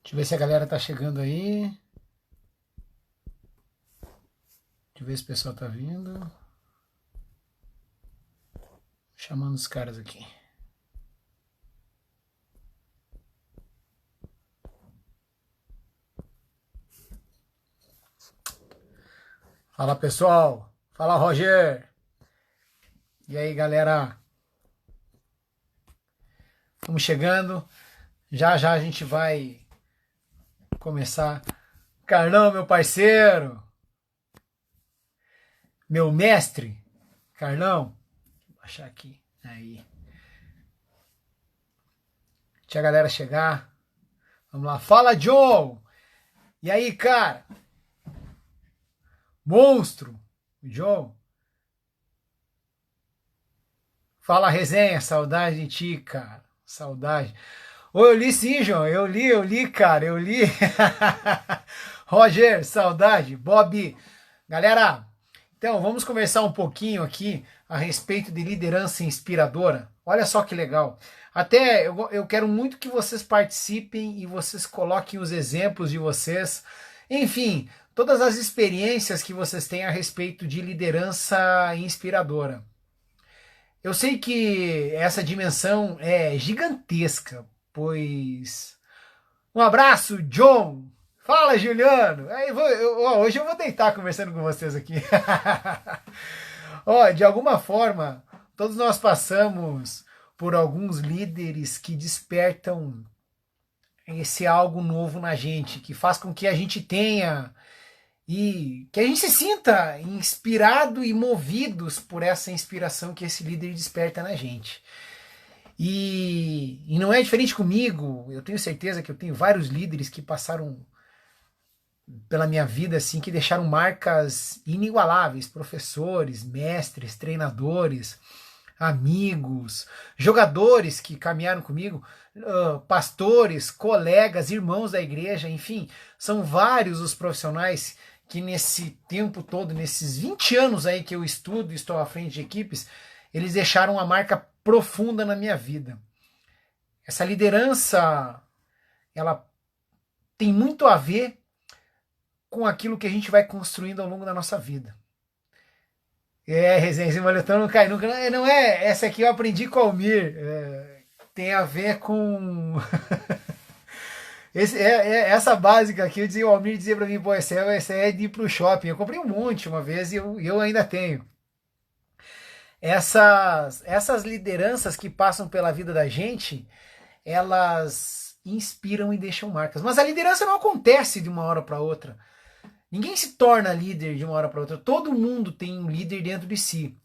Deixa eu ver se a galera tá chegando aí. Deixa eu ver se o pessoal tá vindo. Chamando os caras aqui. Fala pessoal. Fala Roger. E aí galera. Estamos chegando. Já já a gente vai começar. Carlão, meu parceiro. Meu mestre. Carlão. Vou baixar aqui. Aí. Deixa a galera chegar. Vamos lá. Fala, John. E aí, cara? Monstro. John. Fala, resenha. Saudade de ti, cara. Saudade. Ô, eu li sim, João. Eu li, cara. Eu li. Roger, saudade. Bob. Galera, então vamos conversar um pouquinho aqui a respeito de liderança inspiradora. Olha só que legal. Até eu quero muito que vocês participem e vocês coloquem os exemplos de vocês. Enfim, todas as experiências que vocês têm a respeito de liderança inspiradora. Eu sei que essa dimensão é gigantesca, pois. Um abraço, John! Fala, Juliano! Hoje eu vou deitar conversando com vocês aqui. De alguma forma, todos nós passamos por alguns líderes que despertam esse algo novo na gente, que faz com que a gente tenha e que a gente se sinta inspirado e movidos por essa inspiração que esse líder desperta na gente. E não é diferente comigo, eu tenho certeza que eu tenho vários líderes que passaram pela minha vida assim, que deixaram marcas inigualáveis, professores, mestres, treinadores, amigos, jogadores que caminharam comigo, pastores, colegas, irmãos da igreja, enfim, são vários os profissionais que nesse tempo todo, nesses 20 anos aí que eu estudo e estou à frente de equipes, eles deixaram uma marca profunda na minha vida. Essa liderança, ela tem muito a ver com aquilo que a gente vai construindo ao longo da nossa vida. Resenha, esse moletom não cai nunca. Não é, essa aqui eu aprendi com o Almir. Tem a ver com... essa básica aqui, o Almir dizia pra mim, pô, essa é de ir pro shopping. Eu comprei um monte uma vez e eu ainda tenho. Essas lideranças que passam pela vida da gente, elas inspiram e deixam marcas. Mas a liderança não acontece de uma hora para outra. Ninguém se torna líder de uma hora para outra. Todo mundo tem um líder dentro de si.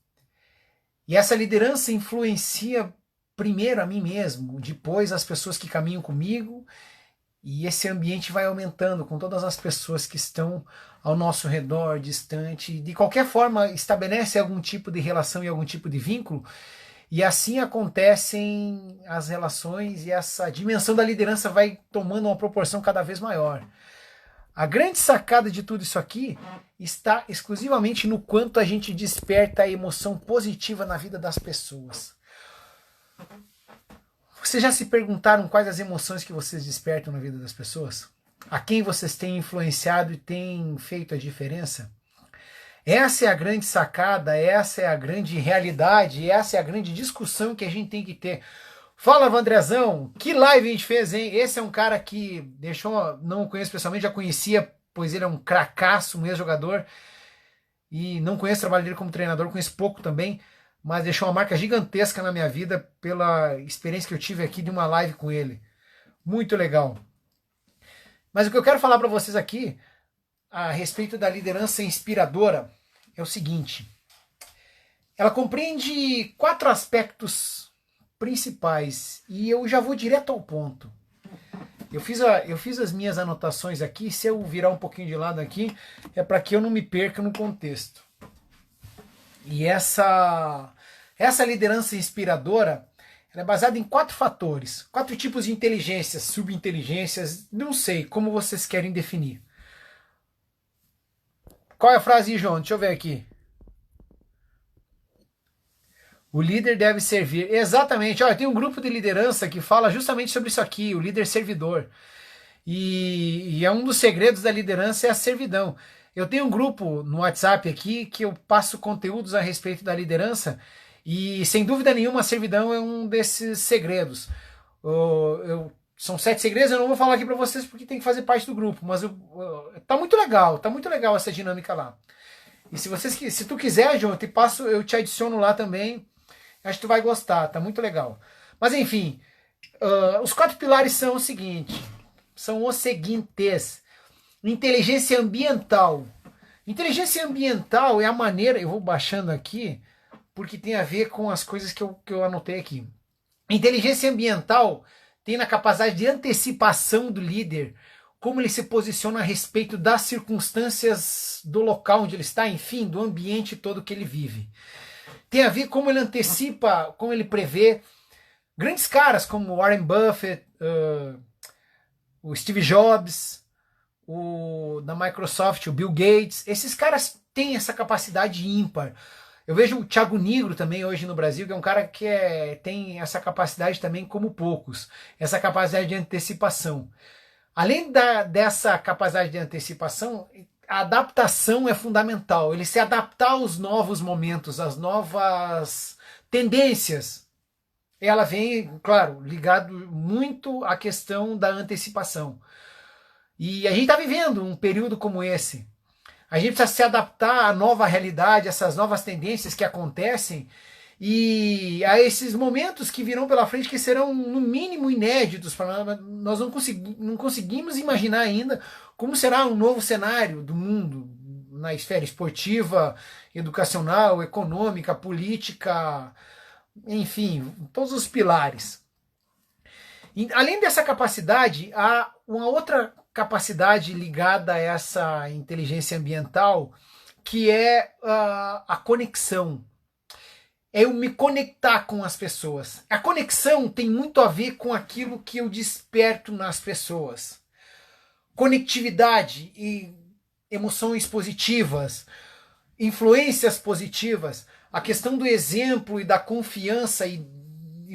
E essa liderança influencia primeiro a mim mesmo, depois as pessoas que caminham comigo, e esse ambiente vai aumentando com todas as pessoas que estão ao nosso redor, distante, de qualquer forma estabelece algum tipo de relação e algum tipo de vínculo, e assim acontecem as relações e essa dimensão da liderança vai tomando uma proporção cada vez maior. A grande sacada de tudo isso aqui está exclusivamente no quanto a gente desperta a emoção positiva na vida das pessoas. Vocês já se perguntaram quais as emoções que vocês despertam na vida das pessoas? A quem vocês têm influenciado e têm feito a diferença? Essa é a grande sacada, essa é a grande realidade, essa é a grande discussão que a gente tem que ter. Fala, Vandrezão, que live a gente fez, hein? Esse é um cara que deixou, não o conheço pessoalmente, já conhecia, pois ele é um cracaço, um ex-jogador, e não conheço o trabalho dele como treinador, conheço pouco também, mas deixou uma marca gigantesca na minha vida pela experiência que eu tive aqui de uma live com ele. Muito legal. Mas o que eu quero falar para vocês aqui, a respeito da liderança inspiradora, é o seguinte. Ela compreende 4 aspectos principais e eu já vou direto ao ponto. Eu fiz as minhas anotações aqui, se eu virar um pouquinho de lado aqui, é para que eu não me perca no contexto. E essa liderança inspiradora, ela é baseada em 4 fatores, 4 tipos de inteligências, subinteligências, não sei como vocês querem definir. Qual é a frase, João? Deixa eu ver aqui. O líder deve servir. Exatamente. Olha, tem um grupo de liderança que fala justamente sobre isso aqui, o líder servidor. E é um dos segredos da liderança é a servidão. Eu tenho um grupo no WhatsApp aqui que eu passo conteúdos a respeito da liderança e, sem dúvida nenhuma, a servidão é um desses segredos. São 7 segredos, eu não vou falar aqui para vocês porque tem que fazer parte do grupo, mas tá muito legal essa dinâmica lá. E se tu quiser, João, eu te adiciono lá também. Acho que tu vai gostar, tá muito legal. Mas enfim, os 4 pilares são os seguintes. Inteligência ambiental. Inteligência ambiental é a maneira, eu vou baixando aqui, porque tem a ver com as coisas que eu anotei aqui. Inteligência ambiental tem na capacidade de antecipação do líder, como ele se posiciona a respeito das circunstâncias do local onde ele está, enfim, do ambiente todo que ele vive. Tem a ver como ele antecipa, como ele prevê. Grandes caras como Warren Buffett, o Steve Jobs, da Microsoft, o Bill Gates, esses caras têm essa capacidade ímpar. Eu vejo o Thiago Nigro também hoje no Brasil, que é um cara que tem essa capacidade também como poucos, essa capacidade de antecipação. Além dessa capacidade de antecipação, a adaptação é fundamental. Ele se adaptar aos novos momentos, às novas tendências. Ela vem, claro, ligado muito à questão da antecipação. E a gente está vivendo um período como esse. A gente precisa se adaptar à nova realidade, essas novas tendências que acontecem e a esses momentos que virão pela frente que serão no mínimo inéditos. Nós não conseguimos imaginar ainda como será um novo cenário do mundo na esfera esportiva, educacional, econômica, política, enfim, todos os pilares. E, além dessa capacidade, há uma outra capacidade ligada a essa inteligência ambiental, que é a conexão. É eu me conectar com as pessoas. A conexão tem muito a ver com aquilo que eu desperto nas pessoas. Conectividade e emoções positivas, influências positivas, a questão do exemplo e da confiança e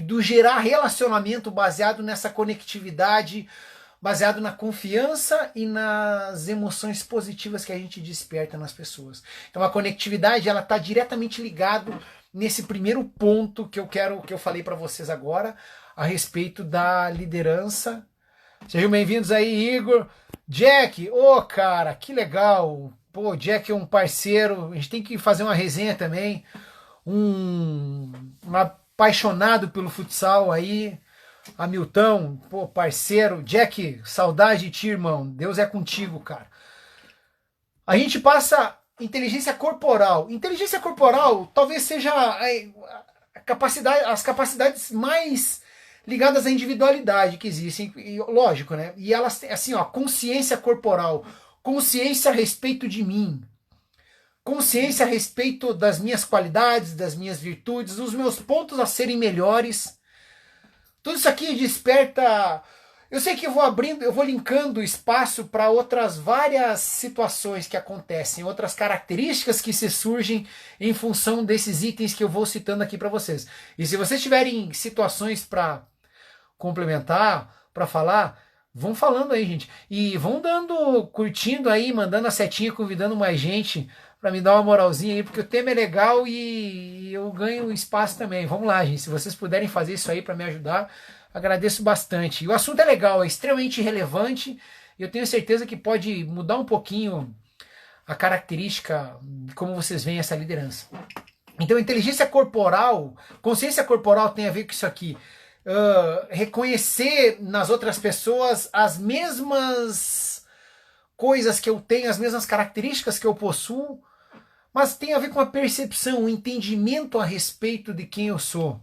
do gerar relacionamento baseado nessa conectividade, baseado na confiança e nas emoções positivas que a gente desperta nas pessoas. Então a conectividade ela está diretamente ligado nesse primeiro ponto que eu falei para vocês agora a respeito da liderança. Sejam bem-vindos aí, Igor. Jack, cara, que legal. Pô, Jack é um parceiro, a gente tem que fazer uma resenha também. Um apaixonado pelo futsal aí. Hamilton, pô, parceiro. Jack, saudade de ti, irmão. Deus é contigo, cara. A gente passa inteligência corporal. Inteligência corporal talvez seja as capacidades mais ligadas à individualidade que existem, e, lógico, né? E elas, assim, ó, consciência corporal, consciência a respeito de mim, consciência a respeito das minhas qualidades, das minhas virtudes, dos meus pontos a serem melhores. Tudo isso aqui desperta. Eu sei que eu vou linkando espaço para outras várias situações que acontecem, outras características que se surgem em função desses itens que eu vou citando aqui para vocês. E se vocês tiverem situações para complementar, para falar, vão falando aí, gente. E vão curtindo aí, mandando a setinha, convidando mais gente para me dar uma moralzinha aí, porque o tema é legal e eu ganho espaço também. Vamos lá, gente. Se vocês puderem fazer isso aí para me ajudar, agradeço bastante. E o assunto é legal, é extremamente relevante e eu tenho certeza que pode mudar um pouquinho a característica de como vocês veem essa liderança. Então, inteligência corporal, consciência corporal tem a ver com isso aqui. Reconhecer nas outras pessoas as mesmas coisas que eu tenho, as mesmas características que eu possuo, mas tem a ver com a percepção, o entendimento a respeito de quem eu sou.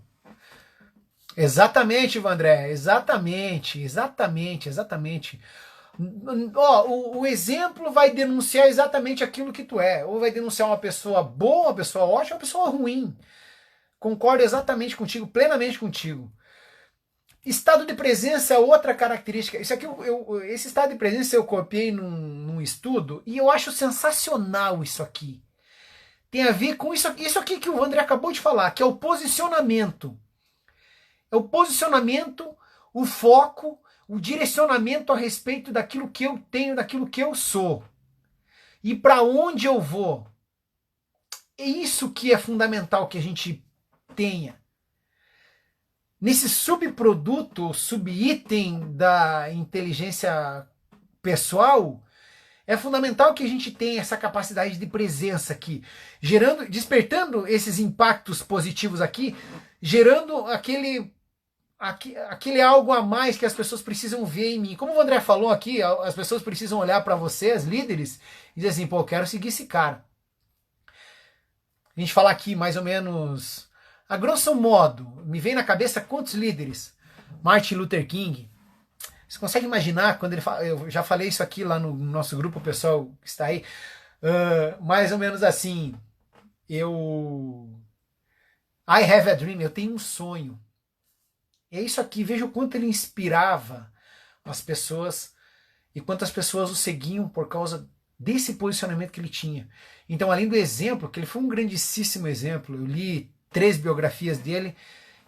Exatamente, Vandré, exatamente. O exemplo vai denunciar exatamente aquilo que tu é, ou vai denunciar uma pessoa boa, uma pessoa ótima, uma pessoa ruim. Concordo exatamente contigo, plenamente contigo. Estado de presença é outra característica. Isso aqui, esse estado de presença eu copiei num estudo e eu acho sensacional isso aqui. Tem a ver com isso aqui que o André acabou de falar, que é o posicionamento. É o posicionamento, o foco, o direcionamento a respeito daquilo que eu tenho, daquilo que eu sou e para onde eu vou. É isso que é fundamental que a gente tenha. Nesse subproduto, subitem da inteligência pessoal, é fundamental que a gente tenha essa capacidade de presença aqui, gerando, despertando esses impactos positivos aqui, gerando aquele algo a mais que as pessoas precisam ver em mim. Como o André falou aqui, as pessoas precisam olhar para vocês, líderes, e dizer assim, pô, eu quero seguir esse cara. A gente fala aqui mais ou menos, a grosso modo, me vem na cabeça quantos líderes? Martin Luther King. Você consegue imaginar quando ele fala, eu já falei isso aqui lá no nosso grupo, o pessoal que está aí, mais ou menos assim, I have a dream, eu tenho um sonho. É isso aqui, veja o quanto ele inspirava as pessoas e quantas pessoas o seguiam por causa desse posicionamento que ele tinha. Então, além do exemplo, que ele foi um grandíssimo exemplo, eu li 3 biografias dele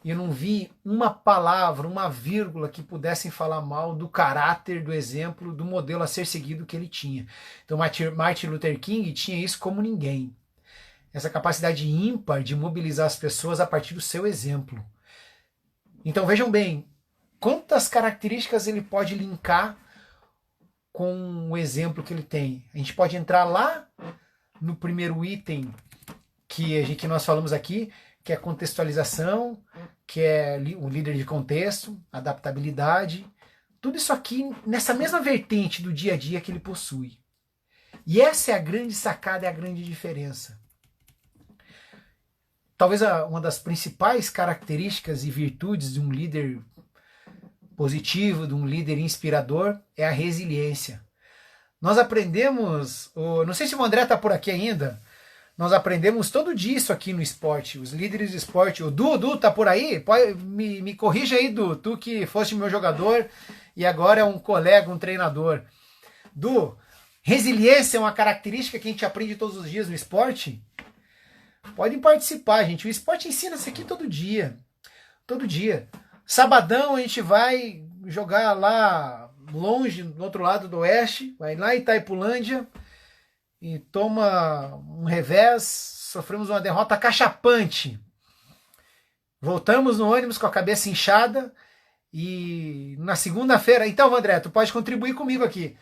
e eu não vi uma palavra, uma vírgula que pudessem falar mal do caráter, do exemplo, do modelo a ser seguido que ele tinha. Então, Martin Luther King tinha isso como ninguém. Essa capacidade ímpar de mobilizar as pessoas a partir do seu exemplo. Então vejam bem, quantas características ele pode linkar com o exemplo que ele tem. A gente pode entrar lá no primeiro item que nós falamos aqui, que é contextualização, que é o líder de contexto, adaptabilidade, tudo isso aqui nessa mesma vertente do dia a dia que ele possui. E essa é a grande sacada, é a grande diferença. Talvez uma das principais características e virtudes de um líder positivo, de um líder inspirador, é a resiliência. Nós aprendemos, não sei se o André está por aqui ainda, nós aprendemos todo dia isso aqui no esporte, os líderes de esporte. O Du tá por aí? Me corrija aí, Du, tu que foste meu jogador e agora é um colega, um treinador. Du, resiliência é uma característica que a gente aprende todos os dias no esporte? Podem participar, gente. O esporte ensina isso aqui todo dia. Todo dia. Sabadão a gente vai jogar lá longe, do outro lado do oeste, vai lá em Itaipulândia e toma um revés, sofremos uma derrota cachapante. Voltamos no ônibus com a cabeça inchada e na segunda-feira... Então, André, tu pode contribuir comigo aqui.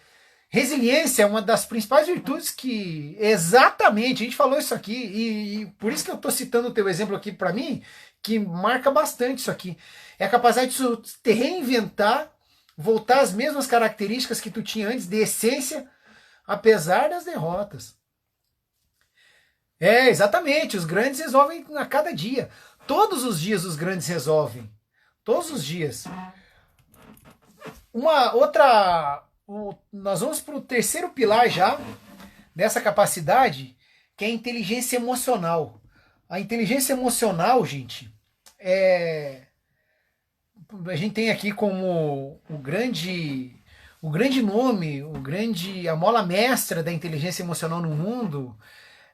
Resiliência é uma das principais virtudes que, exatamente, a gente falou isso aqui, e por isso que eu estou citando o teu exemplo aqui para mim, que marca bastante isso aqui. É a capacidade de te reinventar, voltar às mesmas características que tu tinha antes, de essência, apesar das derrotas. É, exatamente, os grandes resolvem a cada dia. Todos os dias os grandes resolvem. Todos os dias. Uma outra... Nós vamos para o terceiro pilar já dessa capacidade, que é a inteligência emocional. A inteligência emocional, gente, a gente tem aqui como o grande nome, a mola mestra da inteligência emocional no mundo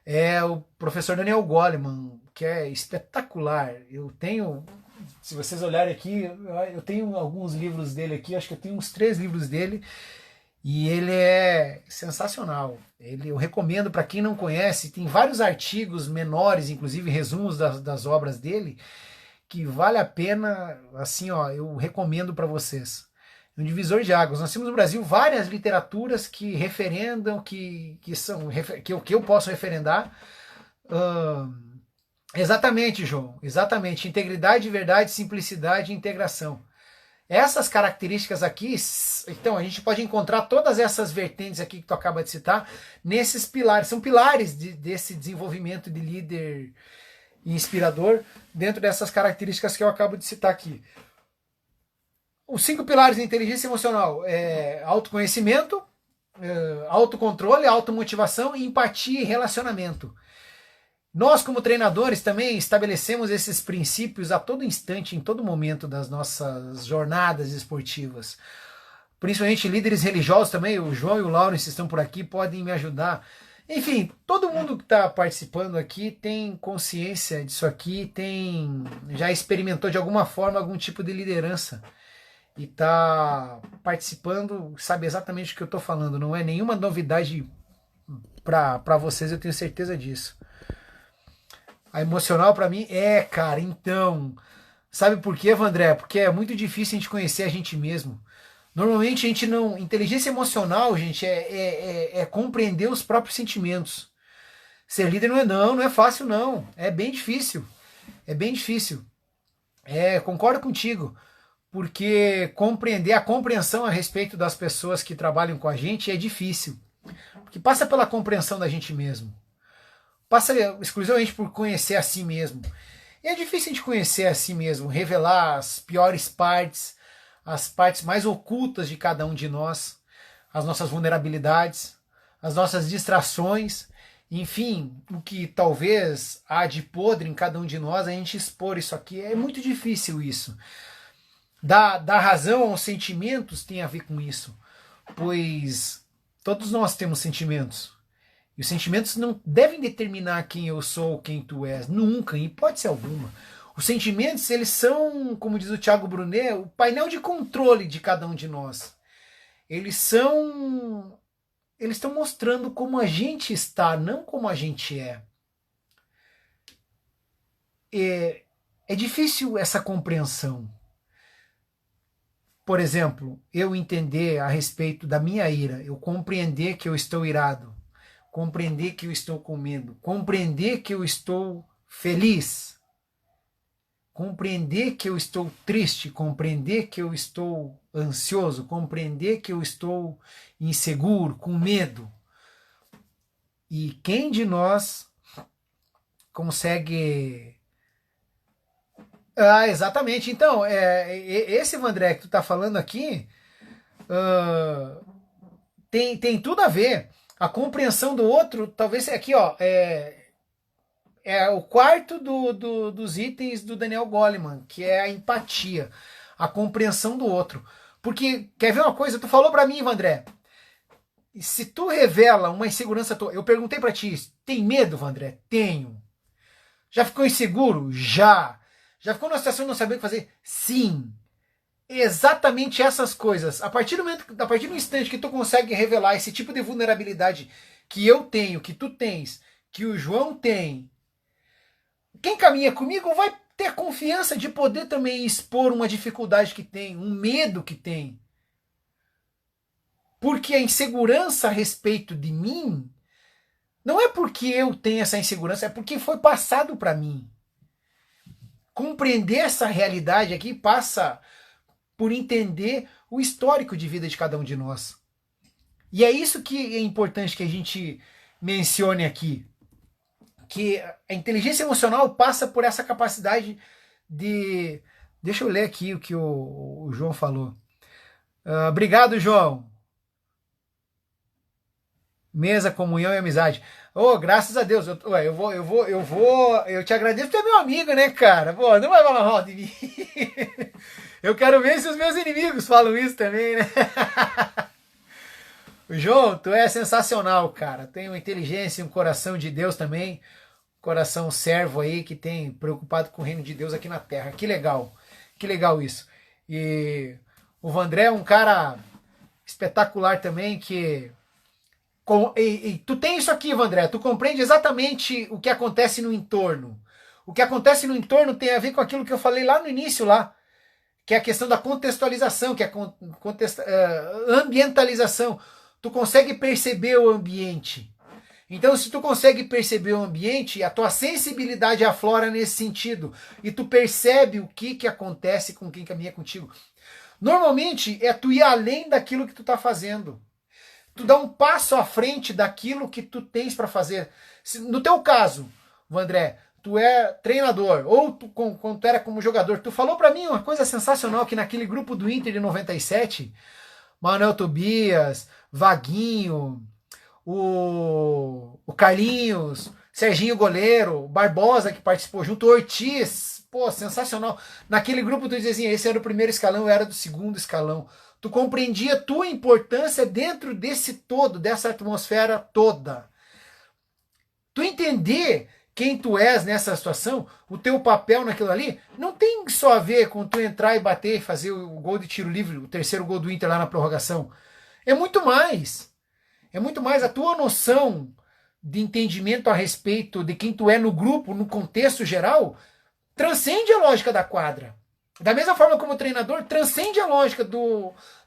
é o professor Daniel Goleman, que é espetacular. Eu tenho, se vocês olharem aqui, eu tenho alguns livros dele aqui, acho que eu tenho uns 3 livros dele. E ele é sensacional. Eu recomendo para quem não conhece, tem vários artigos menores, inclusive resumos das obras dele, que vale a pena, assim, ó, eu recomendo para vocês. É um divisor de águas. Nós temos no Brasil várias literaturas que referendam, que eu posso referendar. Exatamente, João. Exatamente. Integridade, verdade, simplicidade e integração. Essas características aqui, então a gente pode encontrar todas essas vertentes aqui que tu acaba de citar nesses pilares. São pilares desse desenvolvimento de líder inspirador dentro dessas características que eu acabo de citar aqui. Os 5 pilares da inteligência emocional é autoconhecimento, autocontrole, automotivação, empatia e relacionamento. Nós, como treinadores, também estabelecemos esses princípios a todo instante, em todo momento das nossas jornadas esportivas. Principalmente líderes religiosos também, o João e o Lawrence estão por aqui, podem me ajudar. Enfim, todo mundo que está participando aqui tem consciência disso aqui, já experimentou de alguma forma algum tipo de liderança. e tá participando, sabe exatamente o que eu tô falando. Não é nenhuma novidade para vocês, eu tenho certeza disso. A emocional para mim cara, então, sabe por quê, Vandré? Porque é muito difícil a gente conhecer a gente mesmo. Normalmente a gente não. Inteligência emocional, gente, é compreender os próprios sentimentos. Ser líder não é fácil, não. É bem difícil. É bem difícil. Concordo contigo. Porque compreender a compreensão a respeito das pessoas que trabalham com a gente é difícil. Porque passa pela compreensão da gente mesmo. Passa exclusivamente por conhecer a si mesmo. E é difícil a gente conhecer a si mesmo, revelar as piores partes, as partes mais ocultas de cada um de nós, as nossas vulnerabilidades, as nossas distrações, enfim, o que talvez há de podre em cada um de nós, a gente expor isso aqui. É muito difícil isso. Dar razão aos sentimentos tem a ver com isso, pois todos nós temos sentimentos. E os sentimentos não devem determinar quem eu sou ou quem tu és, nunca, em hipótese alguma. Os sentimentos, eles são, como diz o Thiago Brunet, o painel de controle de cada um de nós. Eles estão mostrando como a gente está, não como a gente é. É difícil essa compreensão. Por exemplo, eu entender a respeito da minha ira, eu compreender que eu estou irado, compreender que eu estou com medo, compreender que eu estou feliz, compreender que eu estou triste, compreender que eu estou ansioso, compreender que eu estou inseguro, com medo. E quem de nós consegue... exatamente. Então, esse Vandré que tu tá falando aqui tem tudo a ver. A compreensão do outro, talvez aqui, ó, é o quarto dos itens do Daniel Goleman, que é a empatia, a compreensão do outro. Porque, quer ver uma coisa? Tu falou pra mim, Vandré, se tu revela uma insegurança tua, eu perguntei pra ti, tem medo, Vandré? Tenho. Já ficou inseguro? Já. Já ficou numa situação de não saber o que fazer? Sim. Exatamente essas coisas. A partir do instante que tu consegue revelar esse tipo de vulnerabilidade que eu tenho, que tu tens, que o João tem, quem caminha comigo vai ter confiança de poder também expor uma dificuldade que tem, um medo que tem. Porque a insegurança a respeito de mim não é porque eu tenho essa insegurança, é porque foi passado para mim. Compreender essa realidade aqui passa por entender o histórico de vida de cada um de nós. E é isso que é importante que a gente mencione aqui. Que a inteligência emocional passa por essa capacidade de... Deixa eu ler aqui o que o João falou. Obrigado, João. Mesa, comunhão e amizade. Oh, graças a Deus. Eu te agradeço por ter meu amigo, né, cara? Pô, não vai falar mal de mim. Eu quero ver se os meus inimigos falam isso também, né? João, tu é sensacional, cara. Tem uma inteligência e um coração de Deus também. Coração servo aí que tem preocupado com o reino de Deus aqui na terra. Que legal. Que legal isso. E o Vandré é um cara espetacular também que... E tu tem isso aqui, Vandré, tu compreende exatamente o que acontece no entorno. O que acontece no entorno tem a ver com aquilo que eu falei lá no início, lá, que é a questão da contextualização, que é a ambientalização. Tu consegue perceber o ambiente. Então, se tu consegue perceber o ambiente, a tua sensibilidade aflora nesse sentido. E tu percebe o que acontece com quem caminha contigo. Normalmente, é tu ir além daquilo que tu tá fazendo. Tu dá um passo à frente daquilo que tu tens para fazer. No teu caso, Vandré, tu é treinador, ou quando tu era como jogador, tu falou para mim uma coisa sensacional, que naquele grupo do Inter de 97, Manuel Tobias, Vaguinho, o Carlinhos, Serginho Goleiro, Barbosa que participou junto, Ortiz, pô, sensacional. Naquele grupo tu dizia assim, esse era o primeiro escalão, eu era do segundo escalão. Tu compreendia a tua importância dentro desse todo, dessa atmosfera toda. Tu entender quem tu és nessa situação, o teu papel naquilo ali, não tem só a ver com tu entrar e bater e fazer o gol de tiro livre, o terceiro gol do Inter lá na prorrogação. É muito mais. É muito mais a tua noção de entendimento a respeito de quem tu é no grupo, no contexto geral, transcende a lógica da quadra. Da mesma forma como treinador, transcende a lógica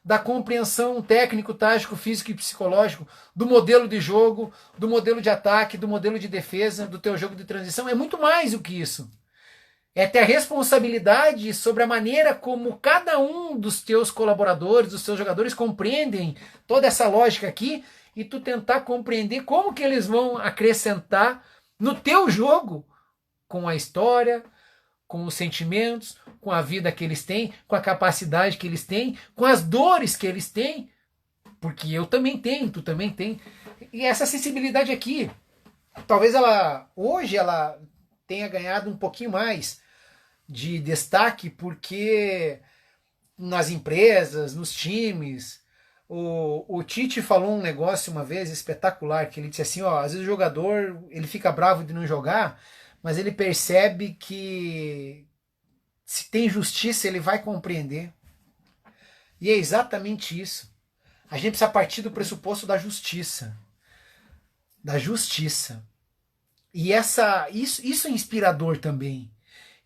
da compreensão técnico, tático, físico e psicológico, do modelo de jogo, do modelo de ataque, do modelo de defesa, do teu jogo de transição. É muito mais do que isso. É ter a responsabilidade sobre a maneira como cada um dos teus colaboradores, dos teus jogadores compreendem toda essa lógica aqui e tu tentar compreender como que eles vão acrescentar no teu jogo com a história, com os sentimentos, com a vida que eles têm, com a capacidade que eles têm, com as dores que eles têm, porque eu também tenho, tu também tem. E essa sensibilidade aqui, talvez hoje ela tenha ganhado um pouquinho mais de destaque, porque nas empresas, nos times, o Tite falou um negócio uma vez espetacular, que ele disse assim, ó, às vezes o jogador ele fica bravo de não jogar, mas ele percebe que se tem justiça, ele vai compreender. E é exatamente isso. A gente precisa partir do pressuposto da justiça. Da justiça. E isso é inspirador também.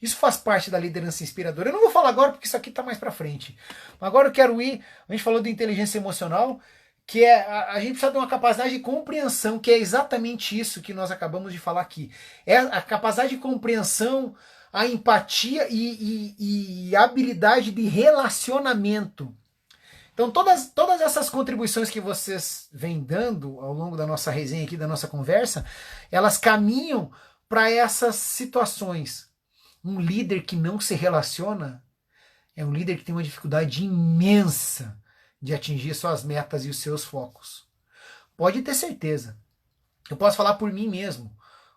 Isso faz parte da liderança inspiradora. Eu não vou falar agora porque isso aqui está mais para frente. Agora eu quero ir. A gente falou de inteligência emocional, que é a gente precisa de uma capacidade de compreensão, que é exatamente isso que nós acabamos de falar aqui. É a capacidade de compreensão, a empatia e a habilidade de relacionamento. Então todas essas contribuições que vocês vêm dando ao longo da nossa resenha aqui, da nossa conversa, elas caminham para essas situações. Um líder que não se relaciona é um líder que tem uma dificuldade imensa de atingir suas metas e os seus focos. Pode ter certeza. Eu posso falar por mim mesmo.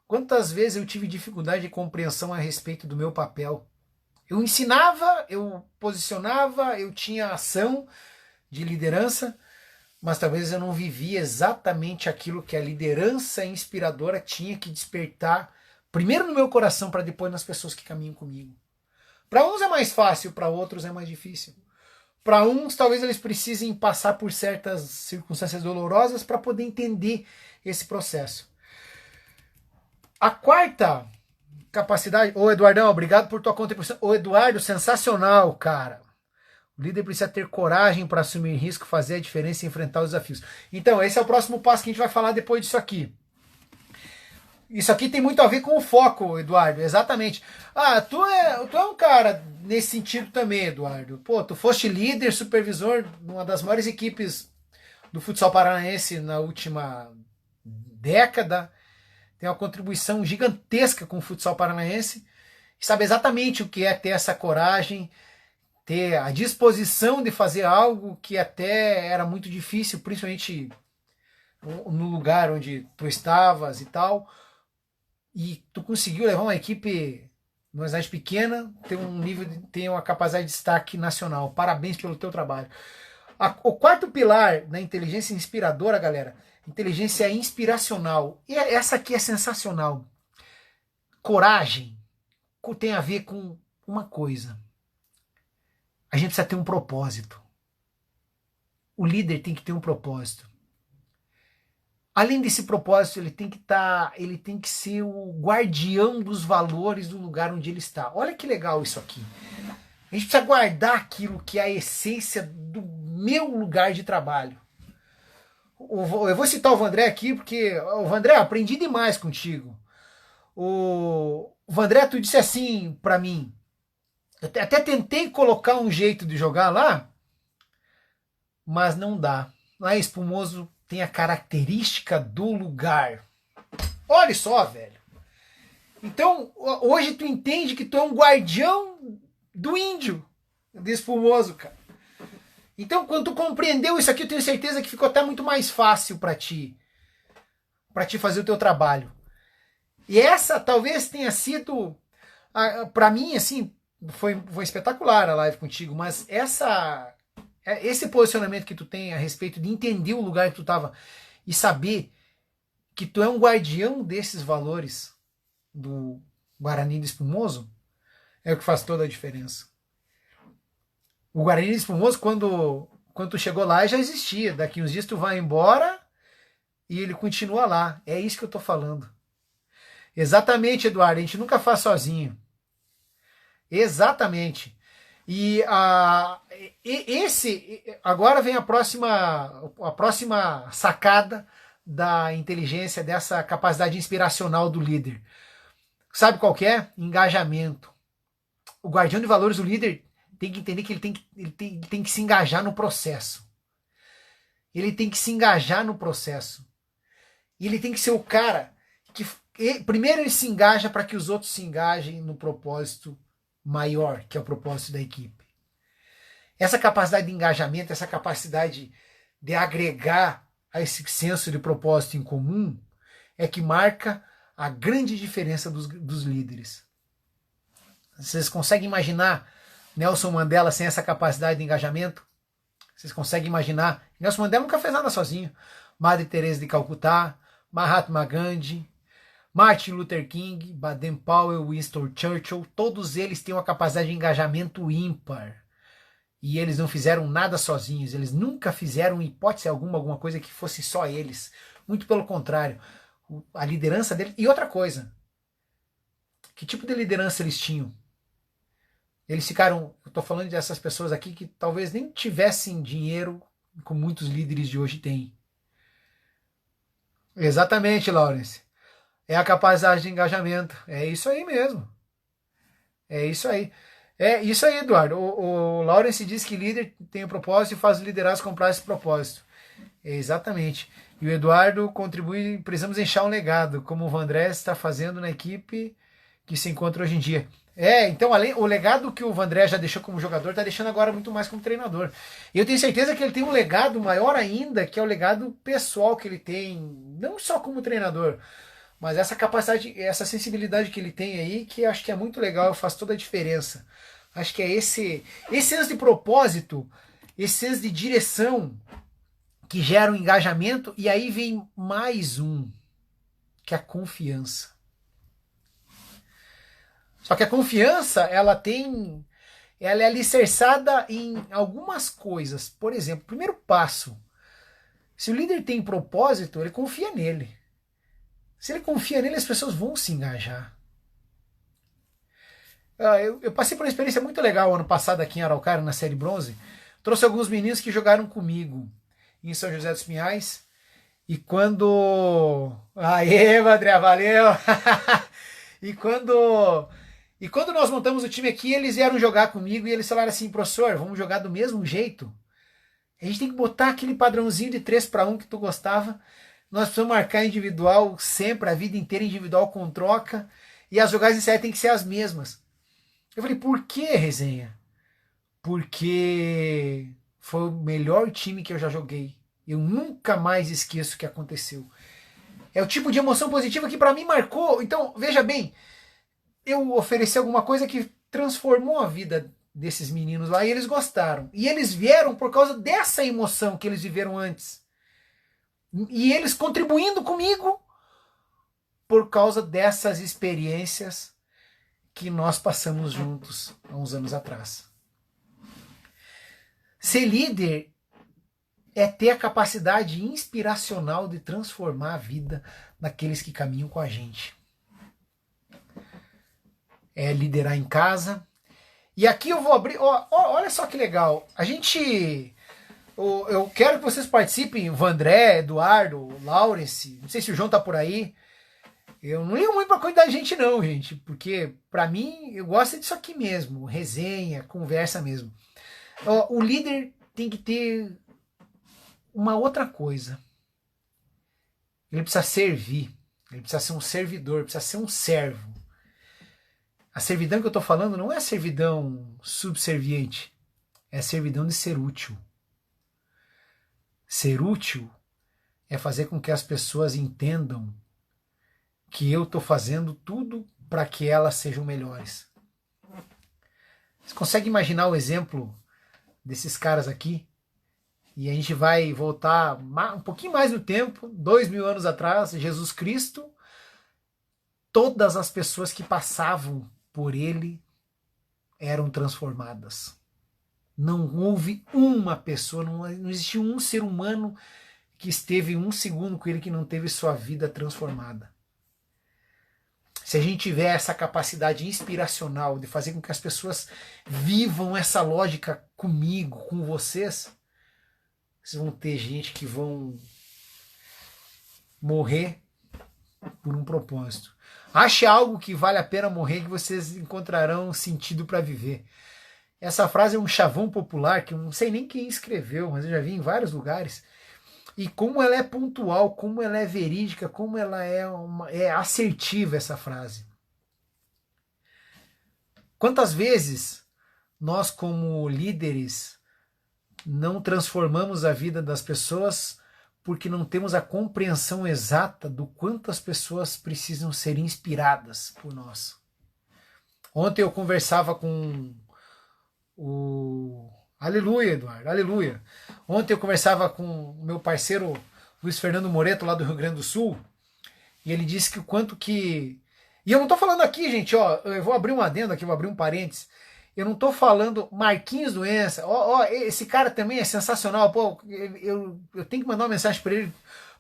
Quantas vezes eu tive dificuldade de compreensão a respeito do meu papel? Eu ensinava, eu posicionava, eu tinha ação de liderança, mas talvez eu não vivia exatamente aquilo que a liderança inspiradora tinha que despertar, primeiro no meu coração, para depois nas pessoas que caminham comigo. Para uns é mais fácil, para outros é mais difícil. Para uns, talvez eles precisem passar por certas circunstâncias dolorosas para poder entender esse processo. A quarta capacidade... Ô, Eduardão, obrigado por tua contribuição. Ô, Eduardo, sensacional, cara. O líder precisa ter coragem para assumir risco, fazer a diferença e enfrentar os desafios. Então, esse é o próximo passo que a gente vai falar depois disso aqui. Isso aqui tem muito a ver com o foco, Eduardo, exatamente. Ah, tu é um cara nesse sentido também, Eduardo. Pô, tu foste líder, supervisor de uma das maiores equipes do futsal paranaense na última década. Tem uma contribuição gigantesca com o futsal paranaense. E sabe exatamente o que é ter essa coragem, ter a disposição de fazer algo que até era muito difícil, principalmente no lugar onde tu estavas e tal. E tu conseguiu levar uma equipe numa cidade pequena, ter uma capacidade de destaque nacional. Parabéns pelo teu trabalho. O quarto pilar da inteligência inspiradora, galera, inteligência inspiracional. E essa aqui é sensacional. Coragem tem a ver com uma coisa. A gente precisa ter um propósito. O líder tem que ter um propósito. Além desse propósito, ele tem que ser o guardião dos valores do lugar onde ele está. Olha que legal isso aqui. A gente precisa guardar aquilo que é a essência do meu lugar de trabalho. Eu vou citar o Vandré aqui, porque, o Vandré, aprendi demais contigo. O Vandré, tu disse assim pra mim, eu até tentei colocar um jeito de jogar lá, mas não dá. Lá em Espumoso tem a característica do lugar. Olha só, velho. Então, hoje tu entende que tu é um guardião do índio, de Espumoso, cara. Então, quando tu compreendeu isso aqui, eu tenho certeza que ficou até muito mais fácil para ti fazer o teu trabalho. E essa talvez tenha sido, para mim, assim, foi espetacular a live contigo, mas esse posicionamento que tu tem a respeito de entender o lugar que tu estava e saber que tu é um guardião desses valores, do Guarani de Espumoso é o que faz toda a diferença. O Guarani de Espumoso, quando tu chegou lá, já existia. Daqui uns dias tu vai embora e ele continua lá. É isso que eu tô falando. Exatamente, Eduardo. A gente nunca faz sozinho. Exatamente. E agora vem a próxima sacada da inteligência, dessa capacidade inspiracional do líder. Sabe qual que é? Engajamento. O guardião de valores, o líder, tem que entender que ele tem que se engajar no processo. Ele tem que se engajar no processo. E ele tem que ser o cara que primeiro ele se engaja para que os outros se engajem no propósito maior, que é o propósito da equipe. Essa capacidade de engajamento, essa capacidade de agregar a esse senso de propósito em comum é que marca a grande diferença dos líderes. Vocês conseguem imaginar Nelson Mandela sem essa capacidade de engajamento? Vocês conseguem imaginar? Nelson Mandela nunca fez nada sozinho. Madre Teresa de Calcutá, Mahatma Gandhi, Martin Luther King, Baden-Powell, Winston Churchill, todos eles têm uma capacidade de engajamento ímpar. E eles não fizeram nada sozinhos, eles nunca fizeram, em hipótese alguma coisa que fosse só eles. Muito pelo contrário, a liderança deles... E outra coisa, que tipo de liderança eles tinham? Eles ficaram, eu estou falando dessas pessoas aqui que talvez nem tivessem dinheiro, como muitos líderes de hoje têm. Exatamente, Lawrence. É a capacidade de engajamento. É isso aí mesmo. É isso aí. É isso aí, Eduardo. O Lawrence diz que líder tem um propósito e faz os liderados comprar esse propósito. É exatamente. E o Eduardo contribui, precisamos deixar um legado, como o Vandré está fazendo na equipe que se encontra hoje em dia. Então o legado que o Vandré já deixou como jogador, está deixando agora muito mais como treinador. E eu tenho certeza que ele tem um legado maior ainda, que é o legado pessoal que ele tem, não só como treinador, mas essa capacidade, essa sensibilidade que ele tem aí, que acho que é muito legal, faz toda a diferença. Acho que é esse senso de propósito, esse senso de direção que gera um engajamento, e aí vem mais um, que é a confiança. Só que a confiança, ela é alicerçada em algumas coisas. Por exemplo, primeiro passo, se o líder tem propósito, ele confia nele. Se ele confia nele, as pessoas vão se engajar. Eu passei por uma experiência muito legal ano passado aqui em Araucária, na Série Bronze. Trouxe alguns meninos que jogaram comigo em São José dos Pinhais. E quando... Aê, André, valeu! E quando nós montamos o time aqui, eles vieram jogar comigo e eles falaram assim, professor, vamos jogar do mesmo jeito? A gente tem que botar aquele padrãozinho de 3-1 que tu gostava. Nós precisamos marcar individual sempre, a vida inteira individual com troca. E as jogadas em série tem que ser as mesmas. Eu falei, por que, Resenha? Porque foi o melhor time que eu já joguei. Eu nunca mais esqueço o que aconteceu. É o tipo de emoção positiva que para mim marcou. Então, veja bem, eu ofereci alguma coisa que transformou a vida desses meninos lá e eles gostaram. E eles vieram por causa dessa emoção que eles viveram antes. E eles contribuindo comigo por causa dessas experiências que nós passamos juntos há uns anos atrás. Ser líder é ter a capacidade inspiracional de transformar a vida daqueles que caminham com a gente. É liderar em casa. E aqui eu vou abrir... olha só que legal. Eu quero que vocês participem, Vandré, Eduardo, Lawrence, não sei se o João tá por aí. Eu não ligo muito pra coisa da gente não, gente, porque pra mim eu gosto disso aqui mesmo, resenha, conversa mesmo. O líder tem que ter uma outra coisa. Ele precisa servir, ele precisa ser um servidor, precisa ser um servo. A servidão que eu estou falando não é a servidão subserviente, é a servidão de ser útil. Ser útil é fazer com que as pessoas entendam que eu estou fazendo tudo para que elas sejam melhores. Você consegue imaginar o exemplo desses caras aqui? E a gente vai voltar um pouquinho mais no tempo, 2000 anos atrás, Jesus Cristo todas as pessoas que passavam por ele eram transformadas. Não houve uma pessoa, não existiu um ser humano que esteve 1 segundo com ele que não teve sua vida transformada. Se a gente tiver essa capacidade inspiracional de fazer com que as pessoas vivam essa lógica comigo, com vocês vão ter gente que vão morrer por um propósito. Ache algo que vale a pena morrer, que vocês encontrarão sentido para viver. Essa frase é um chavão popular que eu não sei nem quem escreveu, mas eu já vi em vários lugares. E como ela é pontual, como ela é verídica, como ela é assertiva, essa frase. Quantas vezes nós, como líderes, não transformamos a vida das pessoas porque não temos a compreensão exata do quanto as pessoas precisam ser inspiradas por nós. Ontem eu conversava com o... Aleluia, Eduardo, aleluia. Ontem eu conversava com o meu parceiro Luiz Fernando Moreto, lá do Rio Grande do Sul, e ele disse que o quanto que... E eu não tô falando aqui, gente, ó, eu vou abrir um adendo aqui, vou abrir um parênteses. Eu não tô falando Marquinhos Doença, ó, esse cara também é sensacional, pô, eu tenho que mandar uma mensagem para ele.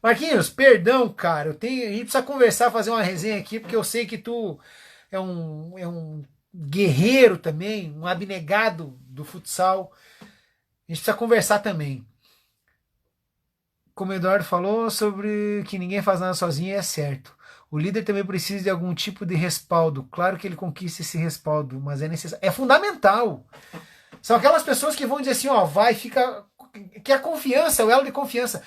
Marquinhos, perdão, cara, a gente precisa conversar, fazer uma resenha aqui, porque eu sei que tu é um guerreiro também, um abnegado do futsal. A gente precisa conversar também. Como o Eduardo falou sobre que ninguém faz nada sozinho, é certo. O líder também precisa de algum tipo de respaldo. Claro que ele conquista esse respaldo, mas é necessário. É fundamental. São aquelas pessoas que vão dizer assim, ó, vai, fica... Que a confiança, o elo de confiança.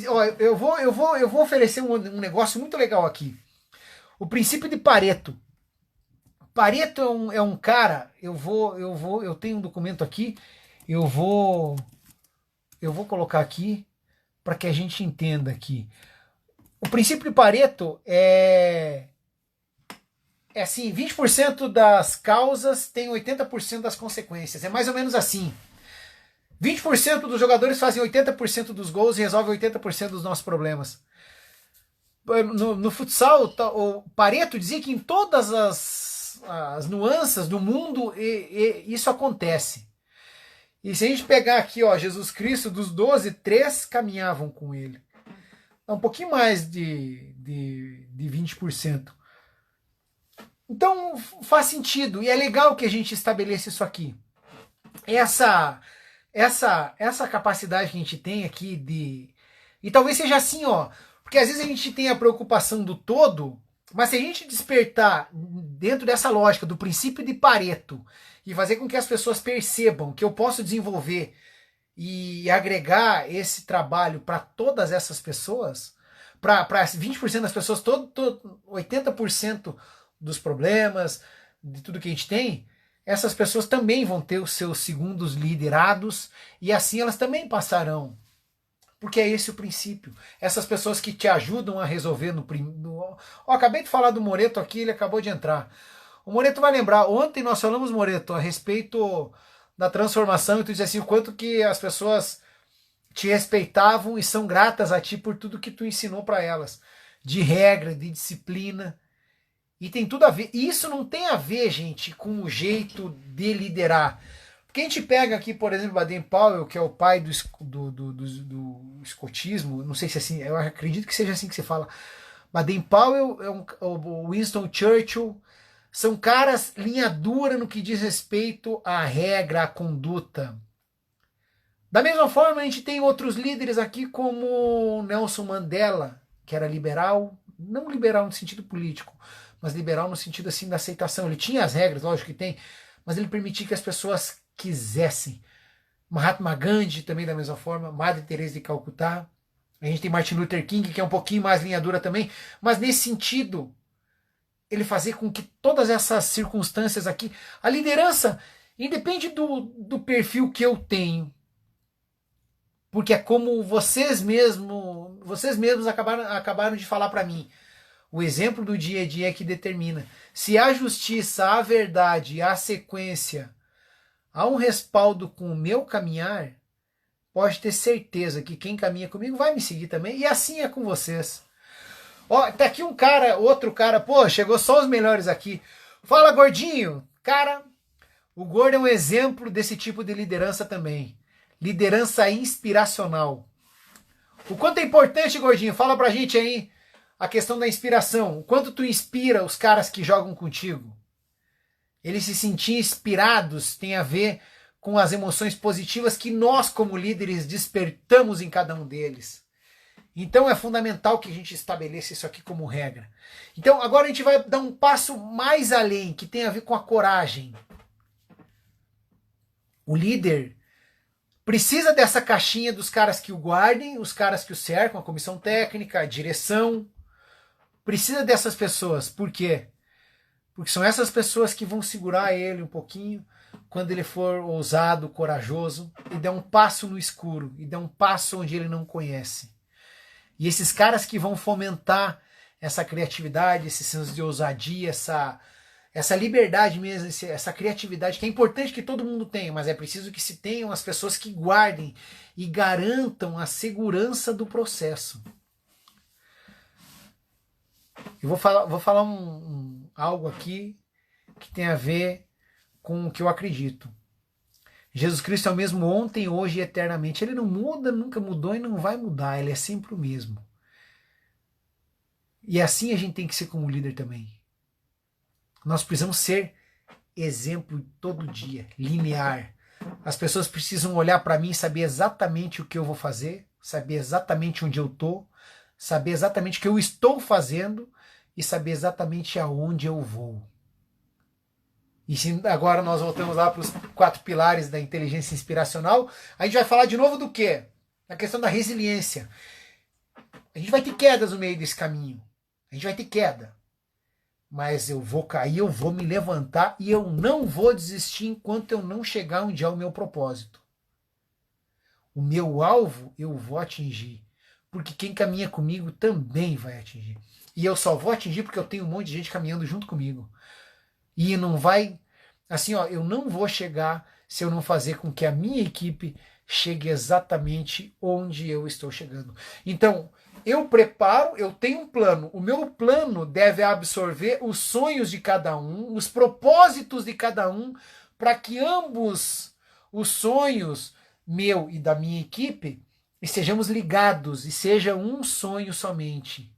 Ó, eu vou oferecer um negócio muito legal aqui. O princípio de Pareto. Pareto é um cara, eu tenho um documento aqui, eu vou colocar aqui para que a gente entenda aqui. O princípio de Pareto é assim, 20% das causas tem 80% das consequências. É mais ou menos assim. 20% dos jogadores fazem 80% dos gols e resolvem 80% dos nossos problemas. No futsal, o Pareto dizia que em todas as nuances do mundo isso acontece. E se a gente pegar aqui, ó, Jesus Cristo, dos 12, 3 caminhavam com ele. É um pouquinho mais de 20%. Então faz sentido. E é legal que a gente estabeleça isso aqui. Essa capacidade que a gente tem aqui de... E talvez seja assim, ó. Porque às vezes a gente tem a preocupação do todo, mas se a gente despertar dentro dessa lógica do princípio de Pareto e fazer com que as pessoas percebam que eu posso desenvolver e agregar esse trabalho para todas essas pessoas, para 20% das pessoas, 80% dos problemas, de tudo que a gente tem, essas pessoas também vão ter os seus segundos liderados e assim elas também passarão. Porque é esse o princípio. Essas pessoas que te ajudam a resolver acabei de falar do Moreto aqui, ele acabou de entrar. O Moreto vai lembrar, ontem nós falamos, Moreto, a respeito da transformação, e tu disse assim, o quanto que as pessoas te respeitavam e são gratas a ti por tudo que tu ensinou para elas. De regra, de disciplina. E tem tudo a ver. E isso não tem a ver, gente, com o jeito de liderar. Porque a gente pega aqui, por exemplo, Baden-Powell, que é o pai do escotismo, não sei se é assim, eu acredito que seja assim que se fala. Baden-Powell, o Winston Churchill, são caras linha dura no que diz respeito à regra, à conduta. Da mesma forma, a gente tem outros líderes aqui, como Nelson Mandela, que era liberal, não liberal no sentido político, mas liberal no sentido assim da aceitação. Ele tinha as regras, lógico que tem, mas ele permitia que as pessoas quisessem. Mahatma Gandhi também da mesma forma, Madre Teresa de Calcutá. A gente tem Martin Luther King, que é um pouquinho mais linha dura também, mas nesse sentido, ele fazer com que todas essas circunstâncias aqui, a liderança, independe do perfil que eu tenho, porque é como vocês mesmos acabaram de falar para mim. O exemplo do dia a dia é que determina. Se há justiça, há verdade, há sequência, há um respaldo com o meu caminhar, pode ter certeza que quem caminha comigo vai me seguir também. E assim é com vocês. Ó, tá aqui um cara, outro cara, pô, chegou só os melhores aqui. Fala, gordinho. Cara, o Gordo é um exemplo desse tipo de liderança também. Liderança inspiracional. O quanto é importante, gordinho, fala pra gente aí a questão da inspiração. O quanto tu inspira os caras que jogam contigo. Eles se sentir inspirados tem a ver com as emoções positivas que nós, como líderes, despertamos em cada um deles. Então é fundamental que a gente estabeleça isso aqui como regra. Então agora a gente vai dar um passo mais além, que tem a ver com a coragem. O líder precisa dessa caixinha dos caras que o guardem, os caras que o cercam, a comissão técnica, a direção. Precisa dessas pessoas. Por quê? Porque são essas pessoas que vão segurar ele um pouquinho quando ele for ousado, corajoso e der um passo no escuro, e der um passo onde ele não conhece. E esses caras que vão fomentar essa criatividade, esse senso de ousadia, essa liberdade mesmo, essa criatividade, que é importante que todo mundo tenha, mas é preciso que se tenham as pessoas que guardem e garantam a segurança do processo. Eu vou falar algo aqui que tem a ver com o que eu acredito. Jesus Cristo é o mesmo ontem, hoje e eternamente. Ele não muda, nunca mudou e não vai mudar. Ele é sempre o mesmo. E assim a gente tem que ser como líder também. Nós precisamos ser exemplo todo dia, linear. As pessoas precisam olhar para mim e saber exatamente o que eu vou fazer, saber exatamente onde eu estou, saber exatamente o que eu estou fazendo e saber exatamente aonde eu vou. E se agora nós voltamos lá para os 4 pilares da inteligência inspiracional, a gente vai falar de novo do quê? Na questão da resiliência. A gente vai ter quedas no meio desse caminho. A gente vai ter queda. Mas eu vou cair, eu vou me levantar e eu não vou desistir enquanto eu não chegar onde é o meu propósito. O meu alvo eu vou atingir. Porque quem caminha comigo também vai atingir. E eu só vou atingir porque eu tenho um monte de gente caminhando junto comigo. E não vai, assim, ó, eu não vou chegar se eu não fazer com que a minha equipe chegue exatamente onde eu estou chegando. Então, eu preparo, eu tenho um plano. O meu plano deve absorver os sonhos de cada um, os propósitos de cada um, para que ambos os sonhos, meu e da minha equipe, estejamos ligados e seja um sonho somente.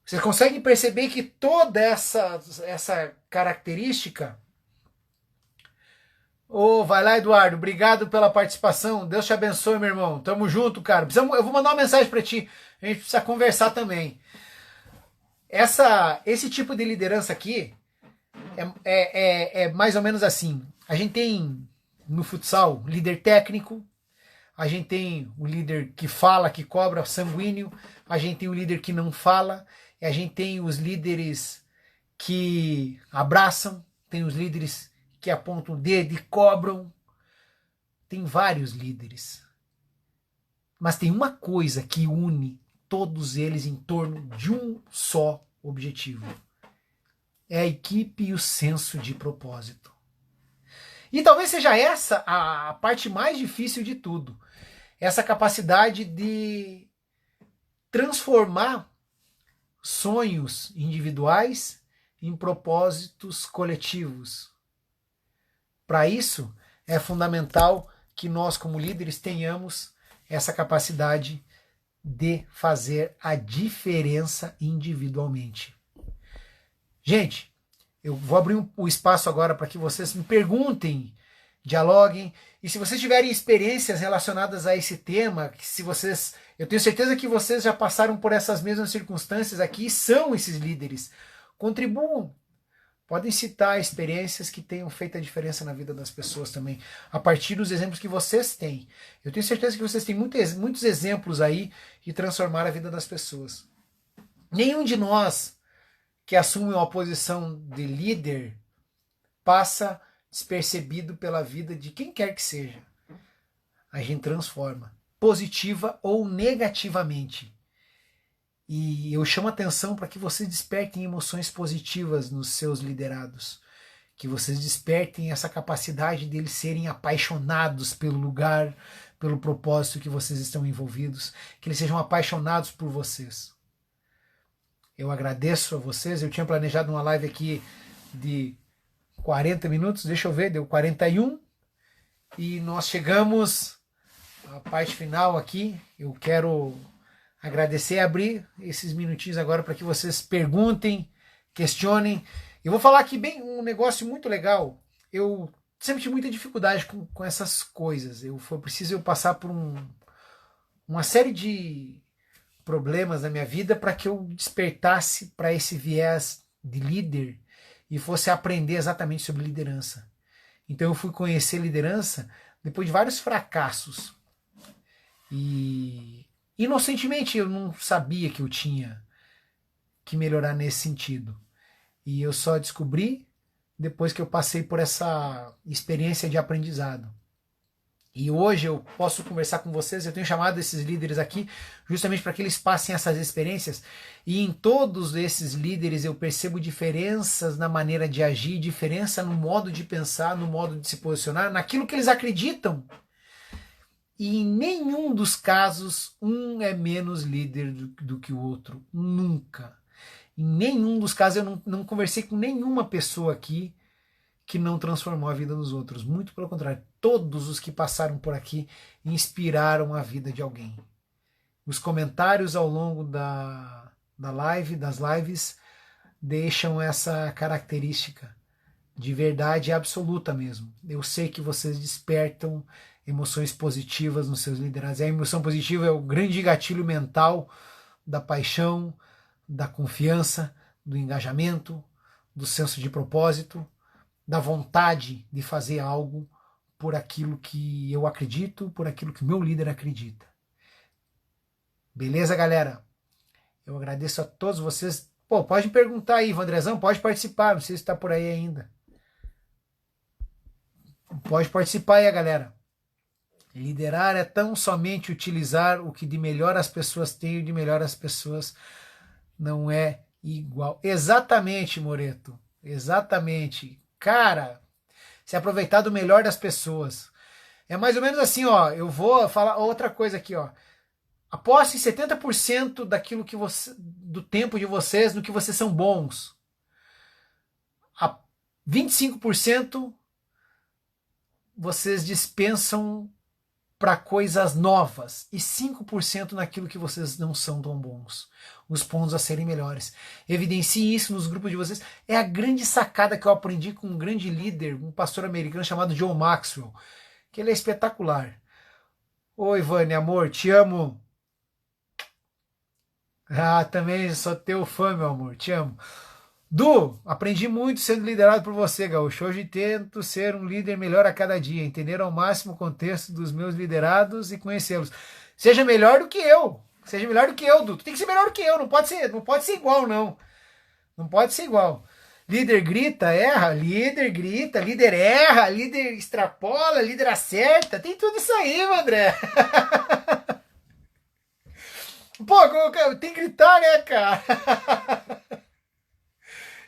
Vocês conseguem perceber que toda essa característica... Vai lá, Eduardo. Obrigado pela participação. Deus te abençoe, meu irmão. Tamo junto, cara. Eu vou mandar uma mensagem para ti. A gente precisa conversar também. Esse tipo de liderança aqui é mais ou menos assim. A gente tem no futsal líder técnico. A gente tem o líder que fala, que cobra, sanguíneo. A gente tem o líder que não fala. A gente tem os líderes que abraçam, tem os líderes que apontam o dedo e cobram. Tem vários líderes. Mas tem uma coisa que une todos eles em torno de um só objetivo. É a equipe e o senso de propósito. E talvez seja essa a parte mais difícil de tudo. Essa capacidade de transformar sonhos individuais em propósitos coletivos. Para isso, é fundamental que nós, como líderes, tenhamos essa capacidade de fazer a diferença individualmente. Gente, eu vou abrir o espaço agora para que vocês me perguntem, dialoguem, e se vocês tiverem experiências relacionadas a esse tema, eu tenho certeza que vocês já passaram por essas mesmas circunstâncias aqui e são esses líderes. Contribuam. Podem citar experiências que tenham feito a diferença na vida das pessoas também, a partir dos exemplos que vocês têm. Eu tenho certeza que vocês têm muitos exemplos aí de transformar a vida das pessoas. Nenhum de nós que assume uma posição de líder passa despercebido pela vida de quem quer que seja. A gente transforma, positiva ou negativamente. E eu chamo a atenção para que vocês despertem emoções positivas nos seus liderados. Que vocês despertem essa capacidade deles serem apaixonados pelo lugar, pelo propósito que vocês estão envolvidos, que eles sejam apaixonados por vocês. Eu agradeço a vocês. Eu tinha planejado uma live aqui de 40 minutos, deixa eu ver, deu 41 e nós chegamos à parte final aqui. Eu quero agradecer e abrir esses minutinhos agora para que vocês perguntem, questionem. Eu vou falar aqui bem um negócio muito legal. Eu sempre tive muita dificuldade com essas coisas. Foi preciso eu passar por uma série de problemas na minha vida para que eu despertasse para esse viés de líder e fosse aprender exatamente sobre liderança. Então eu fui conhecer liderança depois de vários fracassos. E inocentemente eu não sabia que eu tinha que melhorar nesse sentido. E eu só descobri depois que eu passei por essa experiência de aprendizado. E hoje eu posso conversar com vocês, eu tenho chamado esses líderes aqui justamente para que eles passem essas experiências. E em todos esses líderes eu percebo diferenças na maneira de agir, diferença no modo de pensar, no modo de se posicionar, naquilo que eles acreditam. E em nenhum dos casos um é menos líder do que o outro. Nunca. Em nenhum dos casos eu não conversei com nenhuma pessoa aqui que não transformou a vida dos outros. Muito pelo contrário, todos os que passaram por aqui inspiraram a vida de alguém. Os comentários ao longo da live, das lives, deixam essa característica de verdade absoluta mesmo. Eu sei que vocês despertam emoções positivas nos seus liderados. E a emoção positiva é o grande gatilho mental da paixão, da confiança, do engajamento, do senso de propósito, da vontade de fazer algo por aquilo que eu acredito, por aquilo que o meu líder acredita. Beleza, galera? Eu agradeço a todos vocês. Pô, pode perguntar aí, Vandrezão, pode participar, não sei se está por aí ainda. Pode participar aí, galera. Liderar é tão somente utilizar o que de melhor as pessoas têm e de melhor as pessoas não é igual. Exatamente, Moreto. Exatamente. Cara, se aproveitar do melhor das pessoas. É mais ou menos assim, ó. Eu vou falar outra coisa aqui, ó. Aposte 70% daquilo que do tempo de vocês no que vocês são bons. 25% vocês dispensam para coisas novas e 5% naquilo que vocês não são tão bons. Os pontos a serem melhores. Evidencie isso nos grupos de vocês. É a grande sacada que eu aprendi com um grande líder, um pastor americano chamado John Maxwell, que ele é espetacular. Oi, Vânia, amor, te amo. Ah, também sou teu fã, meu amor, te amo. Du, aprendi muito sendo liderado por você, Gaúcho. Hoje tento ser um líder melhor a cada dia, entender ao máximo o contexto dos meus liderados e conhecê-los. Seja melhor do que eu. Seja melhor do que eu, Du. Tu tem que ser melhor do que eu, não pode ser igual, não. Não pode ser igual. Líder grita, erra, líder erra, líder extrapola, líder acerta. Tem tudo isso aí, André. Pô, tem que gritar, né, cara?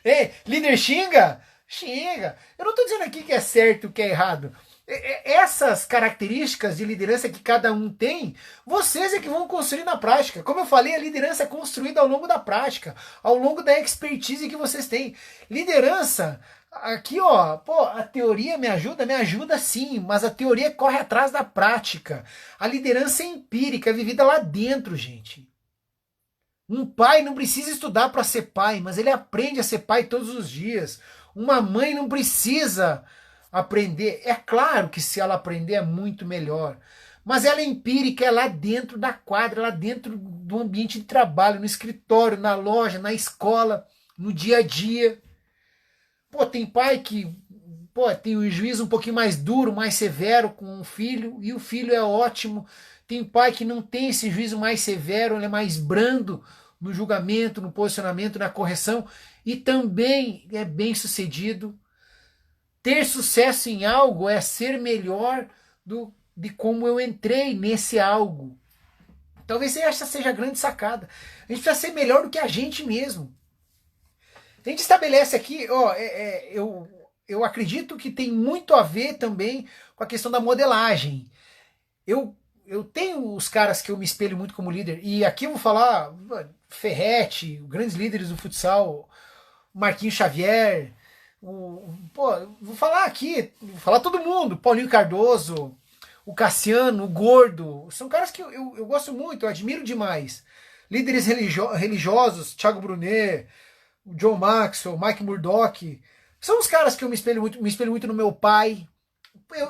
Ei, líder xinga? Xinga. Eu não estou dizendo aqui que é certo, que é errado. Essas características de liderança que cada um tem, vocês é que vão construir na prática. Como eu falei, a liderança é construída ao longo da prática, ao longo da expertise que vocês têm. Liderança, aqui ó, pô, a teoria me ajuda sim, mas a teoria corre atrás da prática. A liderança é empírica, é vivida lá dentro, gente. Um pai não precisa estudar para ser pai, mas ele aprende a ser pai todos os dias. Uma mãe não precisa aprender. É claro que se ela aprender é muito melhor. Mas ela é empírica, é lá dentro da quadra, lá dentro do ambiente de trabalho, no escritório, na loja, na escola, no dia a dia. Pô, tem pai que tem o juízo um pouquinho mais duro, mais severo com o filho, e o filho é ótimo. Tem pai que não tem esse juízo mais severo, ele é mais brando no julgamento, no posicionamento, na correção, e também é bem sucedido. Ter sucesso em algo é ser melhor de como eu entrei nesse algo. Talvez essa seja a grande sacada. A gente precisa ser melhor do que a gente mesmo. A gente estabelece aqui, eu acredito que tem muito a ver também com a questão da modelagem. Eu eu tenho os caras que eu me espelho muito como líder, e aqui eu vou falar Ferretti, grandes líderes do futsal, Marquinhos Xavier, vou falar aqui, vou falar todo mundo, Paulinho Cardoso, o Cassiano, o Gordo, são caras que eu gosto muito, eu admiro demais. Líderes religiosos, Thiago Brunet, o John Maxwell, Mike Murdock, são os caras que eu me espelho muito no meu pai.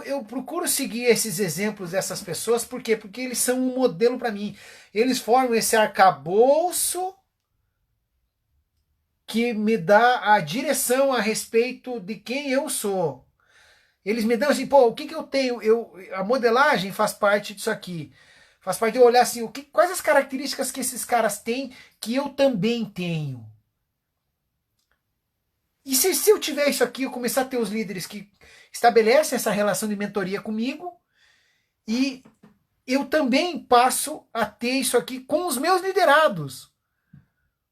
Eu procuro seguir esses exemplos dessas pessoas, por quê? Porque eles são um modelo para mim. Eles formam esse arcabouço que me dá a direção a respeito de quem eu sou. Eles me dão assim, pô, o que eu tenho? A modelagem faz parte disso aqui. Faz parte de eu olhar assim, quais as características que esses caras têm que eu também tenho. E se eu tiver isso aqui, eu começar a ter os líderes que estabelecem essa relação de mentoria comigo, e eu também passo a ter isso aqui com os meus liderados.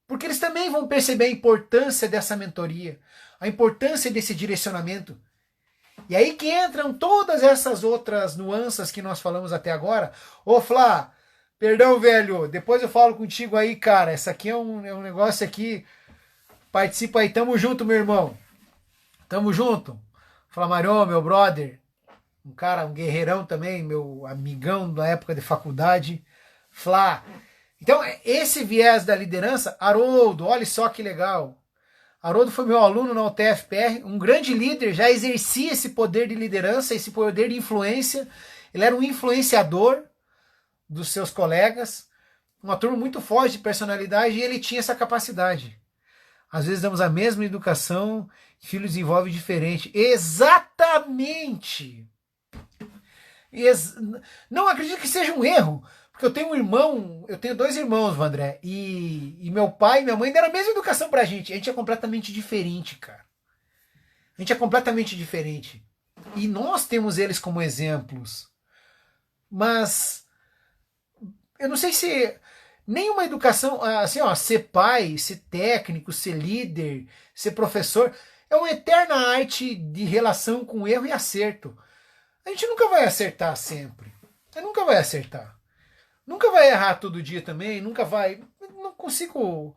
Porque eles também vão perceber a importância dessa mentoria, a importância desse direcionamento. E aí que entram todas essas outras nuances que nós falamos até agora. Ô Flá, perdão, velho, depois eu falo contigo aí, cara. Essa aqui é um negócio aqui. Participa aí, tamo junto, meu irmão. Tamo junto. Flamarion, meu brother. Um cara, um guerreirão também, meu amigão da época de faculdade. Flá. Então, esse viés da liderança, Haroldo, olha só que legal. Haroldo foi meu aluno na UTFPR, um grande líder, já exercia esse poder de liderança, esse poder de influência. Ele era um influenciador dos seus colegas, uma turma muito forte de personalidade, e ele tinha essa capacidade. Às vezes damos a mesma educação, filhos desenvolvem diferente. Exatamente! Não acredito que seja um erro, porque eu tenho um irmão, eu tenho 2 irmãos, Vandré, e meu pai e minha mãe deram a mesma educação pra gente. A gente é completamente diferente, cara. A gente é completamente diferente. E nós temos eles como exemplos. Mas eu não sei se nenhuma educação, assim, ó, ser pai, ser técnico, ser líder, ser professor, é uma eterna arte de relação com erro e acerto. A gente nunca vai acertar sempre. Nunca vai acertar. Nunca vai errar todo dia também, nunca vai. Não consigo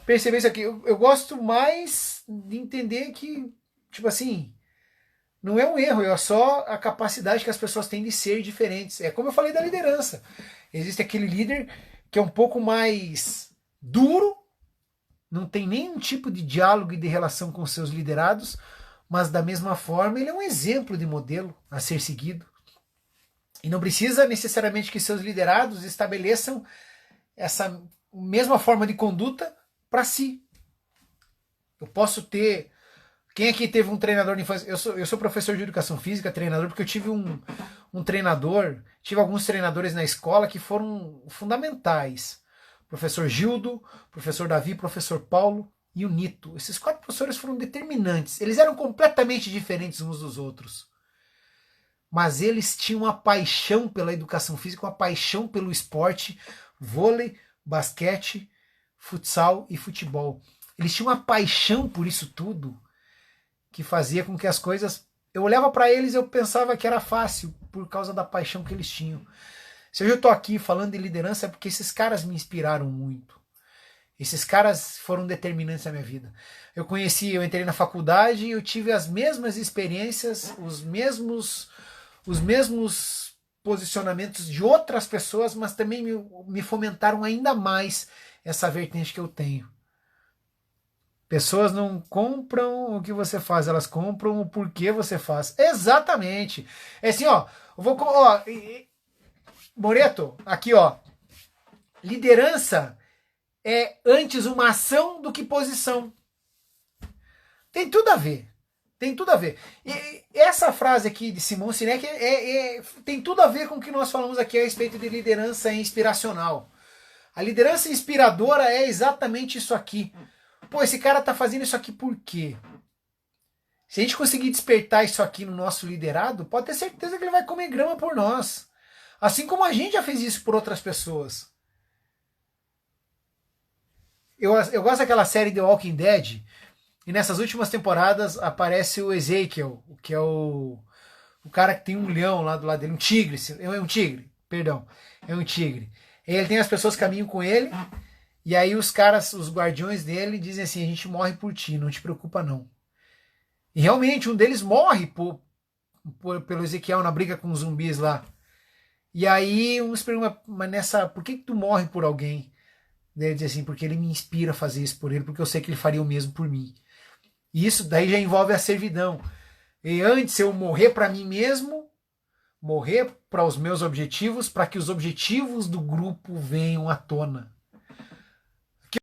perceber isso aqui. Eu gosto mais de entender que, tipo assim, não é um erro, é só a capacidade que as pessoas têm de ser diferentes. É como eu falei da liderança. Existe aquele líder que é um pouco mais duro, não tem nenhum tipo de diálogo e de relação com seus liderados, mas da mesma forma ele é um exemplo de modelo a ser seguido. E não precisa necessariamente que seus liderados estabeleçam essa mesma forma de conduta para si. Eu posso ter... Quem aqui teve um treinador de infância? Eu sou professor de educação física, treinador, porque eu tive um treinador, tive alguns treinadores na escola que foram fundamentais. Professor Gildo, professor Davi, professor Paulo e o Nito. Esses 4 professores foram determinantes. Eles eram completamente diferentes uns dos outros. Mas eles tinham uma paixão pela educação física, uma paixão pelo esporte, vôlei, basquete, futsal e futebol. Eles tinham uma paixão por isso tudo, que fazia com que as coisas... Eu olhava para eles e eu pensava que era fácil, por causa da paixão que eles tinham. Se hoje eu estou aqui falando de liderança, é porque esses caras me inspiraram muito. Esses caras foram determinantes na minha vida. Eu entrei na faculdade e eu tive as mesmas experiências, os mesmos posicionamentos de outras pessoas, mas também me fomentaram ainda mais essa vertente que eu tenho. Pessoas não compram o que você faz, elas compram o porquê você faz. Exatamente. É assim, ó, Moreto, aqui, ó. Liderança é antes uma ação do que posição. Tem tudo a ver. Tem tudo a ver. E essa frase aqui de Simon Sinek tem tudo a ver com o que nós falamos aqui a respeito de liderança inspiracional. A liderança inspiradora é exatamente isso aqui. Pô, esse cara tá fazendo isso aqui por quê? Se a gente conseguir despertar isso aqui no nosso liderado, pode ter certeza que ele vai comer grama por nós. Assim como a gente já fez isso por outras pessoas. Eu gosto daquela série The Walking Dead, e nessas últimas temporadas aparece o Ezekiel, que é o cara que tem um leão lá do lado dele, um tigre, é um tigre. Perdão, é um tigre. Ele tem as pessoas que caminham com ele, e aí os caras, os guardiões dele, dizem assim: a gente morre por ti, não te preocupa não. E realmente um deles morre pelo Ezequiel na briga com os zumbis lá. E aí uns perguntam: mas por que tu morre por alguém? Daí ele diz assim: porque ele me inspira a fazer isso por ele, porque eu sei que ele faria o mesmo por mim. E isso daí já envolve a servidão. E antes eu morrer para mim mesmo, morrer para os meus objetivos, para que os objetivos do grupo venham à tona.